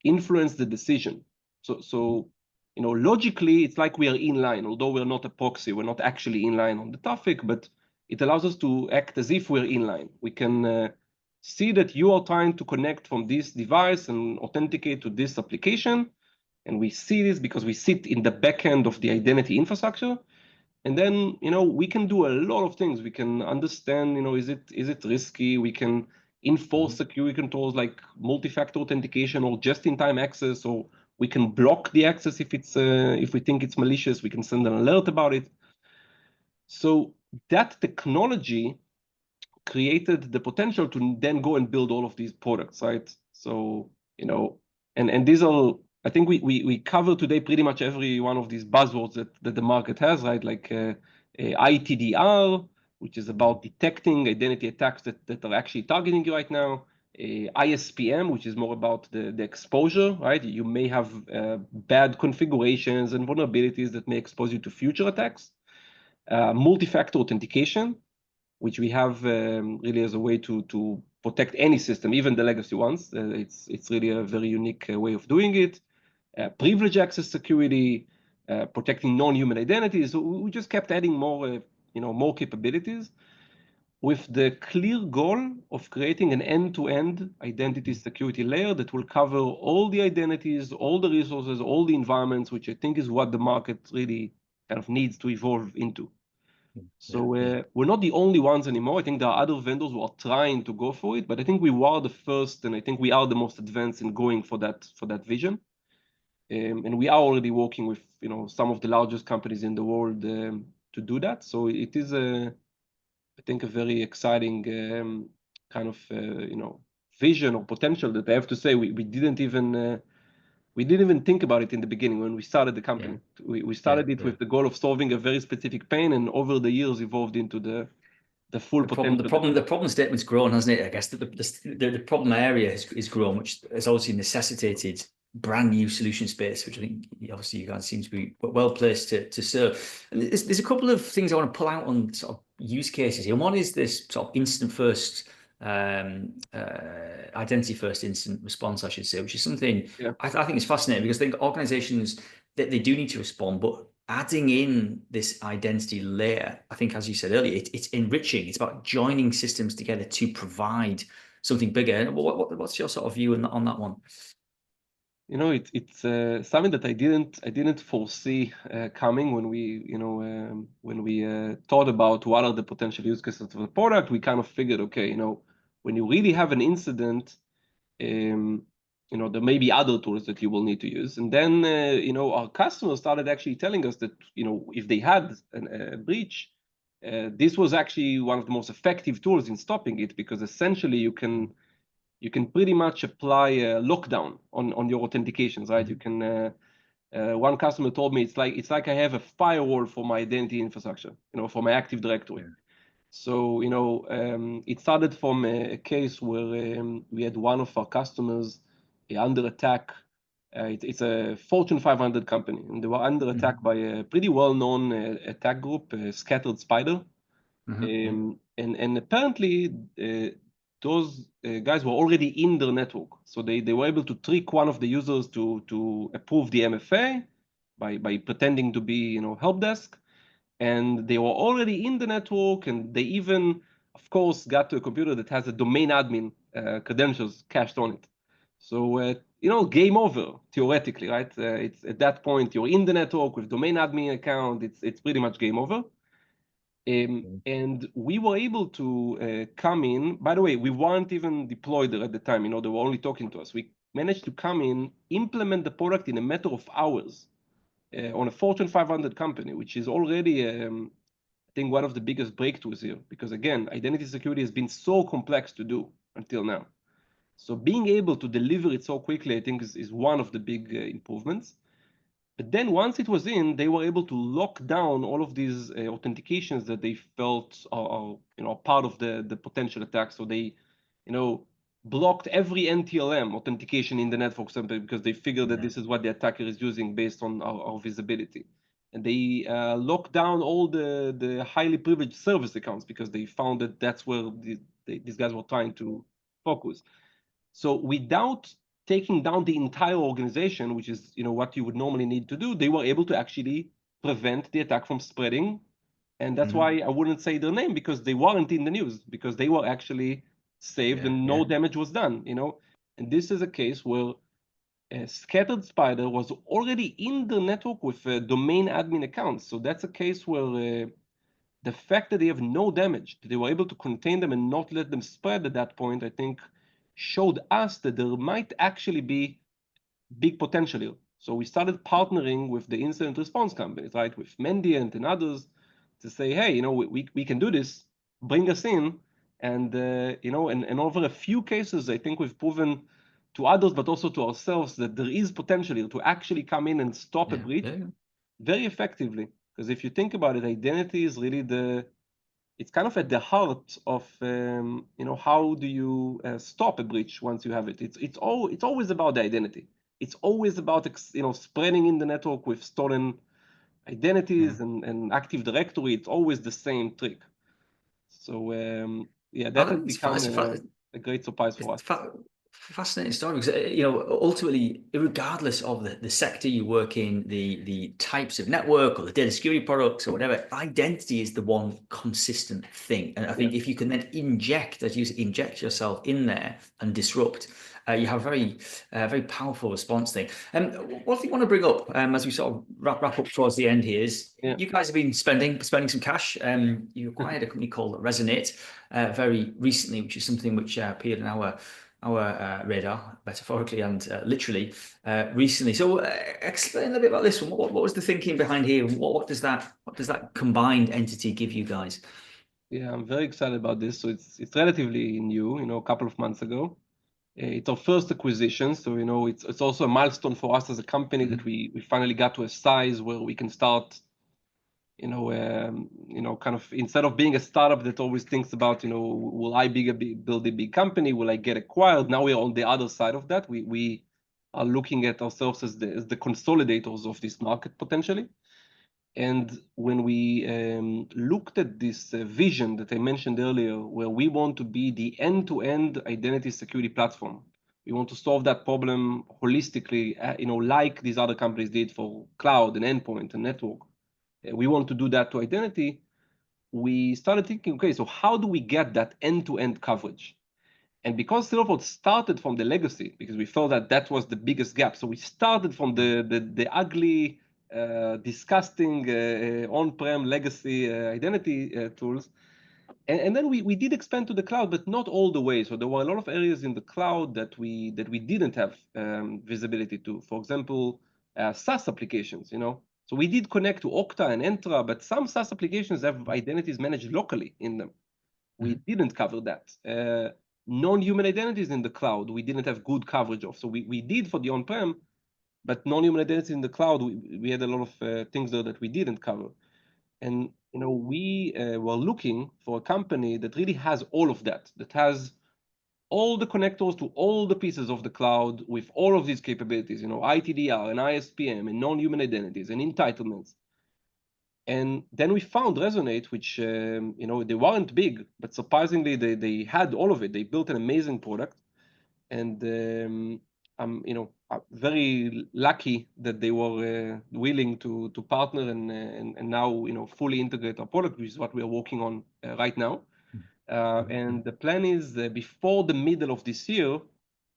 influence the decision. So logically, it's like we are in line, although we're not a proxy, we're not actually in line on the traffic, but it allows us to act as if we're in line. We can see that you are trying to connect from this device and authenticate to this application. And we see this because we sit in the back end of the identity infrastructure. And then, we can do a lot of things. We can understand, is it risky? We can enforce security controls like multi-factor authentication or just-in-time access, or we can block the access if we think it's malicious. We can send an alert about it. So that technology created the potential to then go and build all of these products, right? So, and these are, I think we cover today pretty much every one of these buzzwords that the market has, right? Like ITDR, which is about detecting identity attacks that are actually targeting you right now. ISPM, which is more about the exposure, right? You may have bad configurations and vulnerabilities that may expose you to future attacks. Multi-factor authentication, which we have really as a way to protect any system, even the legacy ones. It's really a very unique way of doing it. Privilege access security, protecting non-human identities. So we just kept adding more, more capabilities, with the clear goal of creating an end-to-end identity security layer that will cover all the identities, all the resources, all the environments, which I think is what the market really kind of needs to evolve into. So we're not the only ones anymore. I think there are other vendors who are trying to go for it, but I think we were the first, and I think we are the most advanced in going for that vision. And we are already working with some of the largest companies in the world to do that. So it is I think a very exciting kind of vision or potential that I have to say we didn't even think about it in the beginning when we started the company. We started it with the goal of solving a very specific pain, and over the years evolved into the full potential. The problem statement's grown, hasn't it? I guess the problem area has grown, which has obviously necessitated brand new solution space, which I think obviously you guys seem to be well placed to serve. And there's a couple of things I want to pull out on sort of use cases here. One is this sort of instant first, identity first instant response, I should say, which is something I think is fascinating, because I think organizations that they do need to respond, but adding in this identity layer, I think, as you said earlier, it's enriching. It's about joining systems together to provide something bigger. What's your sort of view on that one? It's something that I didn't foresee coming when we thought about what are the potential use cases of the product. We kind of figured, okay, when you really have an incident, there may be other tools that you will need to use. And then, our customers started actually telling us that, if they had a breach, this was actually one of the most effective tools in stopping it, because essentially you can pretty much apply a lockdown on your authentications, right? You can. One customer told me it's like I have a firewall for my identity infrastructure, for my Active Directory. So it started from a case where we had one of our customers under attack. It's a Fortune 500 company, and they were under attack by a pretty well-known attack group, Scattered Spider. And apparently those guys were already in their network. So they were able to trick one of the users to approve the MFA by pretending to be help desk. And they were already in the network, and they even, of course, got to a computer that has a domain admin credentials cached on it. So game over theoretically, right? It's at that point you're in the network with domain admin account. It's pretty much game over. And we were able to come in. By the way, we weren't even deployed there at the time. They were only talking to us. We managed to come in, implement the product in a matter of hours on a Fortune 500 company, which is already, I think, one of the biggest breakthroughs here. Because again, identity security has been so complex to do until now. So being able to deliver it so quickly, I think, is one of the big improvements. But then once it was in, they were able to lock down all of these authentications that they felt are part of the potential attack. So they, blocked every NTLM authentication in the network because they figured that this is what the attacker is using based on our visibility. And they locked down all the highly privileged service accounts because they found that that's where these guys were trying to focus. So without taking down the entire organization, which is what you would normally need to do, they were able to actually prevent the attack from spreading. And that's why I wouldn't say their name, because they weren't in the news, because they were actually saved and no damage was done. And this is a case where a Scattered Spider was already in the network with domain admin accounts. So that's a case where the fact that they have no damage, that they were able to contain them and not let them spread at that point, I think showed us that there might actually be big potential here. So we started partnering with the incident response companies, right, with Mendiant and others, to say, hey, we can do this, bring us in. And, and over a few cases, I think we've proven to others, but also to ourselves, that there is potential here to actually come in and stop a breach very effectively. Because if you think about it, identity is really it's kind of at the heart of how do you stop a breach once you have it. It's always about the identity. It's always about spreading in the network with stolen identities and Active Directory. It's always the same trick. So that has become a great surprise for us. Fascinating story, because ultimately, regardless of the sector you work in, the types of network or the data security products or whatever, identity is the one consistent thing. And I think if you can then inject yourself in there and disrupt, you have a very powerful response thing. And what I want to bring up as we sort of wrap up towards the end here is you guys have been spending some cash. You acquired a company called Resonate very recently, which is something which appeared in our radar, metaphorically and literally, recently. So explain a little bit about this one. What was the thinking behind here? What does that combined entity give you guys? Yeah, I'm very excited about this. So it's relatively new, a couple of months ago. It's our first acquisition, so it's also a milestone for us as a company that we finally got to a size where we can start, kind of, instead of being a startup that always thinks about, will I build a big company? Will I get acquired? Now we're on the other side of that. We are looking at ourselves as the consolidators of this market potentially. And when we looked at this vision that I mentioned earlier, where we want to be the end-to-end identity security platform, we want to solve that problem holistically, like these other companies did for cloud and endpoint and network. We want to do that to identity. We started thinking, okay, so how do we get that end-to-end coverage? And because Silverfort started from the legacy, because we felt that was the biggest gap, so we started from the ugly, disgusting on-prem legacy identity tools. And then we did expand to the cloud, but not all the way. So there were a lot of areas in the cloud that we didn't have visibility to. For example, SaaS applications. So we did connect to Okta and Entra, but some SaaS applications have identities managed locally in them. We didn't cover that. Non-human identities in the cloud, we didn't have good coverage of. So we did for the on-prem, but non-human identities in the cloud, we had a lot of things there that we didn't cover. And we were looking for a company that really has all of that has all the connectors to all the pieces of the cloud with all of these capabilities, ITDR and ISPM and non-human identities and entitlements. And then we found Resonate, which they weren't big, but surprisingly they had all of it. They built an amazing product, and I'm very lucky that they were willing to partner and now fully integrate our product, which is what we are working on right now. And the plan is before the middle of this year,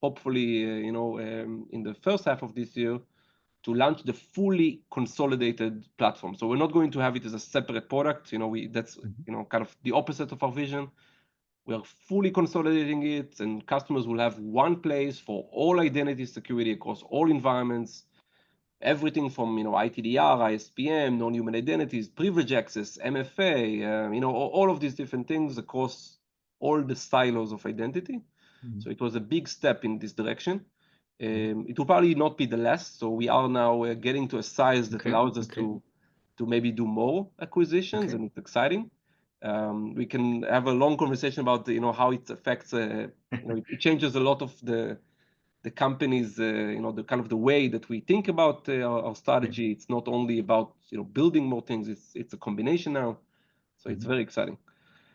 hopefully, in the first half of this year, to launch the fully consolidated platform. So we're not going to have it as a separate product. That's kind of the opposite of our vision. We are fully consolidating it, and customers will have one place for all identity security across all environments, everything from ITDR, ISPM, non-human identities, privilege access, MFA, all of these different things across all the silos of identity. So it was a big step in this direction. It will probably not be the last. So we are now getting to a size that allows us to maybe do more acquisitions, and it's exciting. We can have a long conversation about how it affects. It changes a lot of the company's the kind of the way that we think about our strategy. It's not only about building more things. It's a combination now. So it's very exciting.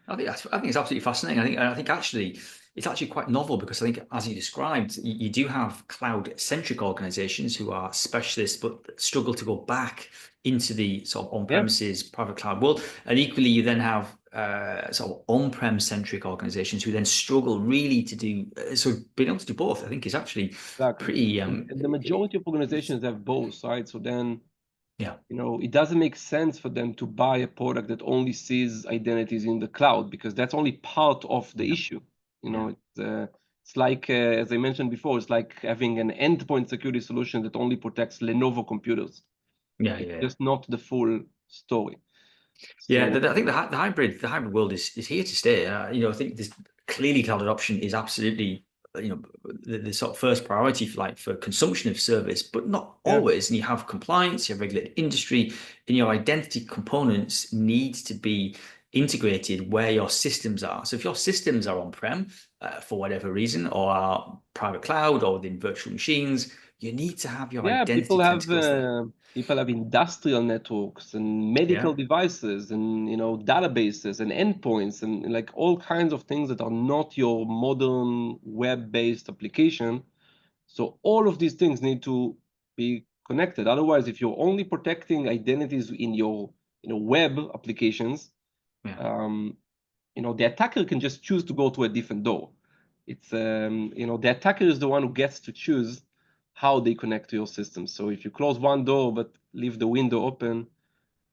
I think it's absolutely fascinating. I think actually it's actually quite novel, because I think, as you described, you do have cloud-centric organizations who are specialists but struggle to go back into the sort of on-premises private cloud world, and equally you then have sort of on-prem centric organizations who then struggle really to do so. Being able to do both, I think, is actually pretty. And the majority of organizations have both, right? So then, it doesn't make sense for them to buy a product that only sees identities in the cloud, because that's only part of the issue. It's like, as I mentioned before, it's like having an endpoint security solution that only protects Lenovo computers. It's just not the full story. I think the hybrid world is here to stay. I think this clearly cloud adoption is absolutely the sort of first priority for consumption of service, but not always. And you have compliance, you have regulated industry, and your identity components need to be integrated where your systems are. So if your systems are on-prem for whatever reason, or are private cloud, or within virtual machines, you need to have your identity tentacles there. People have industrial networks and medical devices and databases and endpoints and like all kinds of things that are not your modern web-based application. So all of these things need to be connected. Otherwise, if you're only protecting identities in your web applications, the attacker can just choose to go to a different door. It's the attacker is the one who gets to choose how they connect to your system. So if you close one door but leave the window open,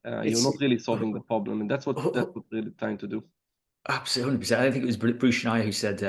you're not really solving the problem, and that's what we're really trying to do. Absolutely, 100%. I think it was Bruce Schneier who said,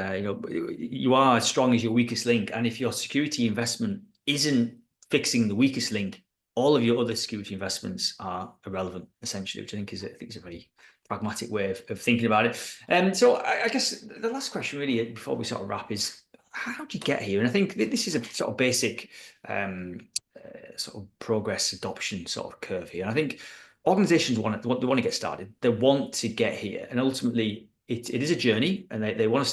you are as strong as your weakest link, and if your security investment isn't fixing the weakest link, all of your other security investments are irrelevant, essentially, which I think is a very pragmatic way of thinking about it. So I guess the last question really before we sort of wrap is, how do you get here? And I think this is a sort of basic sort of progress adoption sort of curve here. And I think organizations want to get started. They want to get here, and ultimately it is a journey, and they want to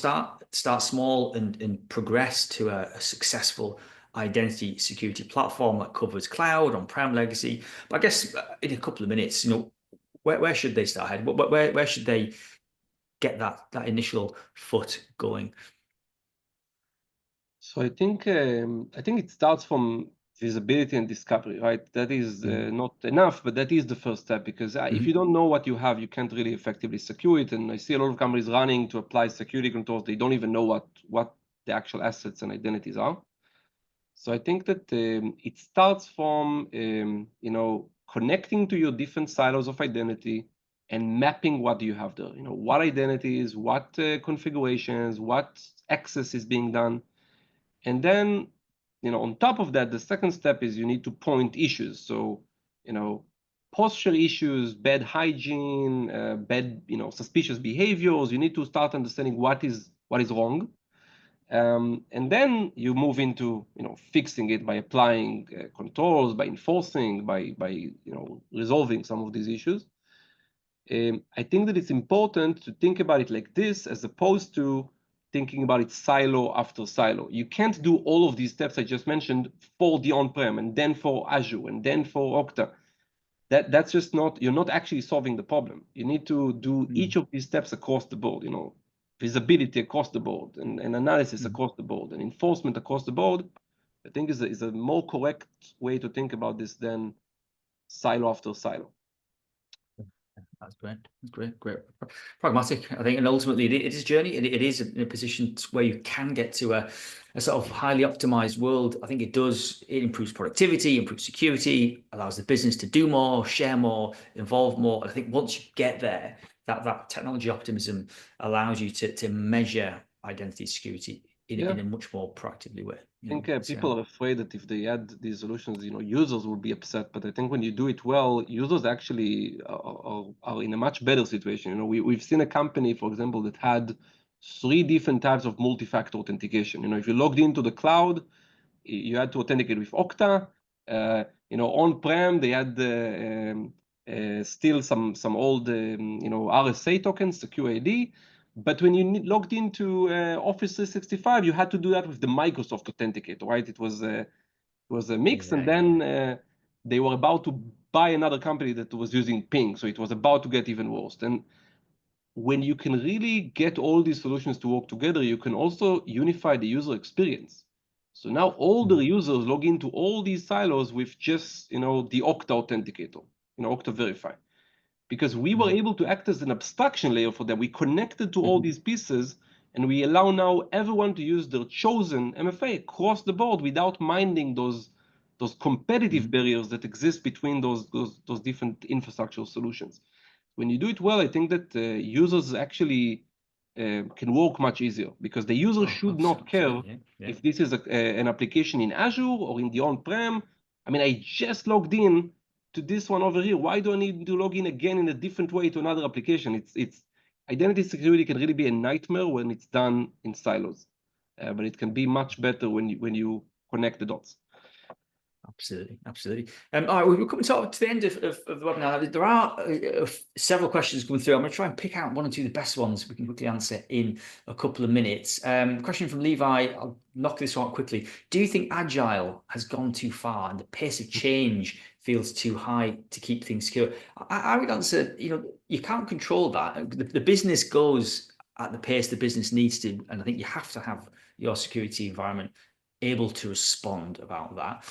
start small and progress to a successful identity security platform that covers cloud, on-prem, legacy. But I guess in a couple of minutes, where should they start, Hed? Where should they get that initial foot going? So I think it starts from visibility and discovery, right? That is not enough, but that is the first step, because if you don't know what you have, you can't really effectively secure it. And I see a lot of companies running to apply security controls. They don't even know what the actual assets and identities are. So I think that it starts from connecting to your different silos of identity and mapping what do you have there. What identities, what configurations, what access is being done. And then, on top of that, the second step is you need to point issues. So, posture issues, bad hygiene, bad, suspicious behaviors. You need to start understanding what is wrong. And then you move into, fixing it by applying controls, by enforcing, by resolving some of these issues. I think that it's important to think about it like this, as opposed to thinking about it silo after silo. You can't do all of these steps I just mentioned for the on-prem, and then for Azure, and then for Okta. That's just not, you're not actually solving the problem. You need to do each of these steps across the board, visibility across the board, and analysis across the board, and enforcement across the board. I think is a more correct way to think about this than silo after silo. That's great. That's great. Pragmatic, I think, and ultimately it is a journey. It is in a position where you can get to a sort of highly optimized world. I think it does. It improves productivity, improves security, allows the business to do more, share more, involve more. I think once you get there, that technology optimism allows you to measure identity security in a much more proactively way. I think people are afraid that if they add these solutions, users will be upset. But I think when you do it well, users actually are in a much better situation. We've seen a company, for example, that had 3 different types of multi-factor authentication. If you logged into the cloud, you had to authenticate with Okta. On-prem, they had still some old RSA tokens, secure ID. But when you logged into Office 365, you had to do that with the Microsoft Authenticator, right? It was a mix, and then they were about to buy another company that was using Ping, so it was about to get even worse. And when you can really get all these solutions to work together, you can also unify the user experience. So now all the users log into all these silos with just the Okta Authenticator, Okta Verify. Because we were able to act as an abstraction layer for them. We connected to all these pieces, and we allow now everyone to use their chosen MFA across the board without minding those competitive barriers that exist between those different infrastructure solutions. When you do it well, I think that users actually can work much easier, because the user should not care if this is an application in Azure or in the on-prem. I mean, I just logged in to this one over here. Why do I need to log in again in a different way to another application? It's identity security can really be a nightmare when it's done in silos, but it can be much better when you connect the dots. Absolutely. All right, we're coming to the end of the webinar. There are several questions coming through. I'm going to try and pick out 1 or 2 of the best ones we can quickly answer in a couple of minutes. Question from Levi. I'll knock this one out quickly. Do you think Agile has gone too far and the pace of change feels too high to keep things secure? I would answer, you can't control that. The business goes at the pace the business needs to, and I think you have to have your security environment able to respond about that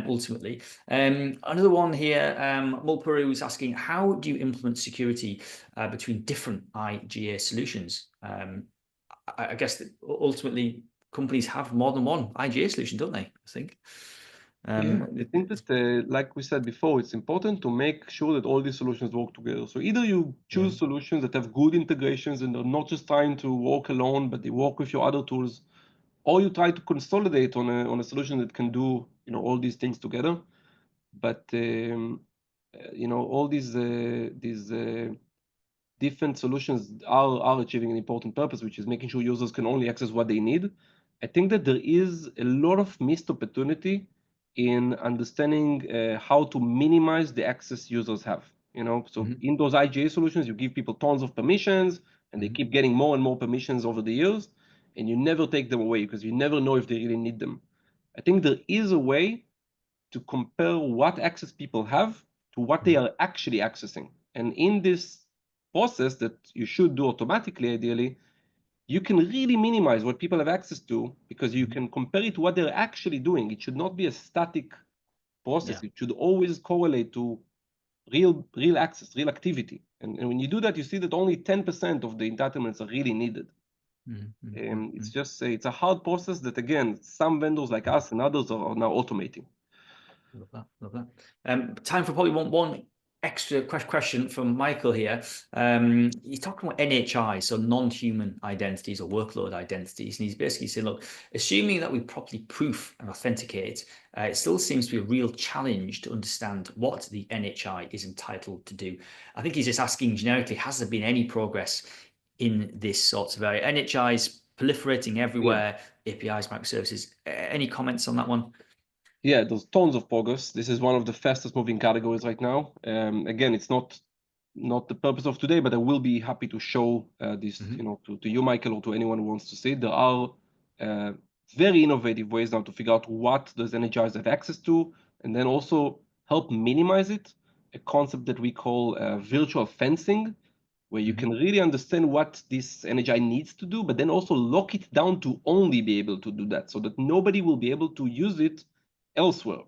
ultimately. Another one here, Mulpuri was asking, how do you implement security between different IGA solutions? I guess that ultimately companies have more than one IGA solution, don't they? I think. I think that, like we said before, it's important to make sure that all these solutions work together. So either you choose solutions that have good integrations and are not just trying to work alone, but they work with your other tools, or you try to consolidate on a solution that can do all these things together. But all these different solutions are achieving an important purpose, which is making sure users can only access what they need. I think that there is a lot of missed opportunity in understanding how to minimize the access users have. So in those IGA solutions, you give people tons of permissions, and they keep getting more and more permissions over the years, and you never take them away because you never know if they really need them. I think there is a way to compare what access people have to what they are actually accessing. And in this process that you should do automatically, ideally, you can really minimize what people have access to, because you can compare it to what they're actually doing. It should not be a static process. It should always correlate to real access, real activity. And when you do that, you see that only 10% of the entitlements are really needed. It's a hard process that, again, some vendors like us and others are now automating. Love that. Time for probably one extra question from Michael here. He's talking about NHI, so non-human identities or workload identities, and he's basically saying, look, assuming that we properly proof and authenticate, it still seems to be a real challenge to understand what the NHI is entitled to do. I think he's just asking generically, has there been any progress in this sort of area? NHI is proliferating everywhere, APIs, microservices. Any comments on that one? Yeah, there's tons of progress. This is one of the fastest moving categories right now. Again, it's not the purpose of today, but I will be happy to show this to you, Michael, or to anyone who wants to see it. There are very innovative ways now to figure out what does NHIs have access to, and then also help minimize it, a concept that we call virtual fencing, where you can really understand what this NHI needs to do, but then also lock it down to only be able to do that, so that nobody will be able to use it elsewhere.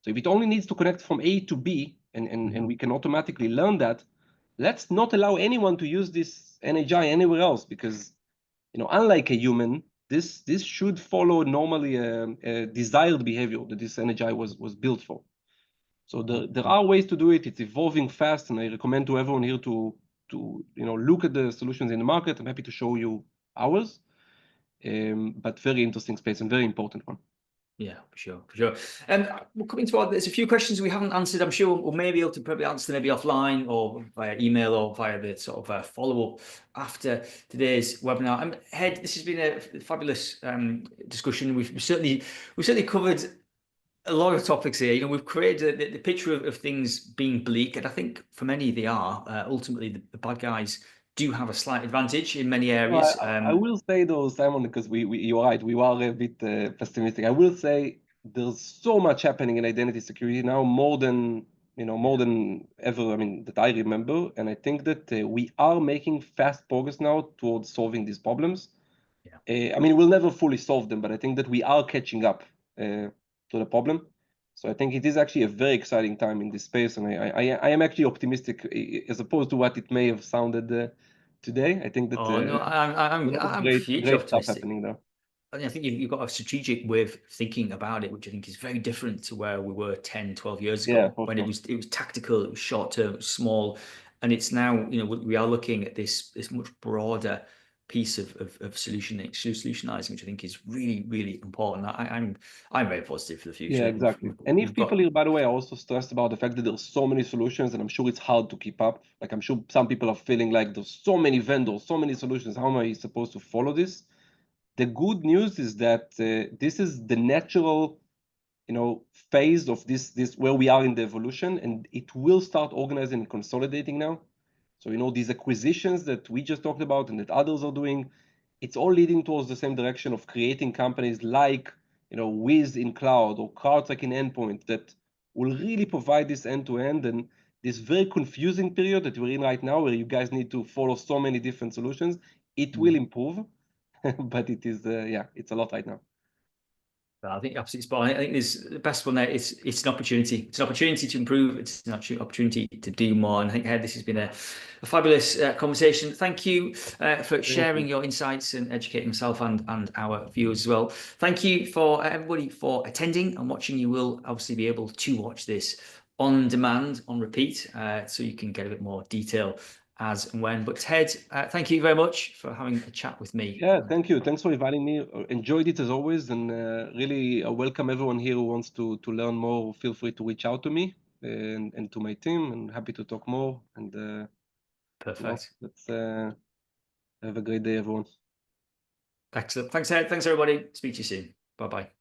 So if it only needs to connect from A to B, and we can automatically learn that, let's not allow anyone to use this NHI anywhere else, because unlike a human, this should follow normally a desired behavior that this NHI was built for. So there are ways to do it. It's evolving fast, and I recommend to everyone here to look at the solutions in the market. I'm happy to show you ours, but very interesting space and very important one. Yeah, for sure, for sure. And we're coming to there's a few questions we haven't answered. I'm sure we'll maybe able to probably answer maybe offline or via email or via the sort of follow-up after today's webinar. Hed, this has been a fabulous discussion. We've certainly covered a lot of topics here. We've created the picture of things being bleak, and I think for many they are. Ultimately, the bad guys do have a slight advantage in many areas. I will say though, Simon, because you're right, we are a bit pessimistic. I will say there's so much happening in identity security now, more than ever. I mean, that I remember, and I think that we are making fast progress now towards solving these problems. Yeah. I mean, we'll never fully solve them, but I think that we are catching up to the problem. So I think it is actually a very exciting time in this space, and I am actually optimistic as opposed to what it may have sounded today. I think that I'm hugely great stuff optimistic. happening there. I think you've got a strategic way of thinking about it, which I think is very different to where we were 10, 12 years ago, when it was tactical, it was short term, it was small, and it's now we are looking at this much broader piece of solutionizing, which I think is really, really important. I'm very positive for the future. Yeah, exactly. And if people here, by the way, are also stressed about the fact that there's so many solutions, and I'm sure it's hard to keep up. Like, I'm sure some people are feeling like there's so many vendors, so many solutions. How am I supposed to follow this? The good news is that this is the natural, phase of this where we are in the evolution, and it will start organizing and consolidating now. So these acquisitions that we just talked about and that others are doing, it's all leading towards the same direction of creating companies like Wiz in cloud or CrowdStrike in endpoint that will really provide this end-to-end, and this very confusing period that we're in right now, where you guys need to follow so many different solutions, it will improve. But it is, it's a lot right now. I think absolutely spot on. I think there's the best one there. It's an opportunity. It's an opportunity to improve. It's an opportunity to do more. And I think, Hed, this has been a fabulous conversation. Thank you for sharing your insights and educating myself and our viewers as well. Thank you for everybody for attending and watching. You will obviously be able to watch this on demand, on repeat, so you can get a bit more detail as and when. But Hed, thank you very much for having a chat with me. Yeah, thank you. Thanks for inviting me. Enjoyed it as always, and really welcome everyone here who wants to learn more. Feel free to reach out to me and to my team, and happy to talk more. And perfect. Let's have a great day, everyone. Excellent. Thanks, Hed. Thanks, everybody. Speak to you soon. Bye-bye.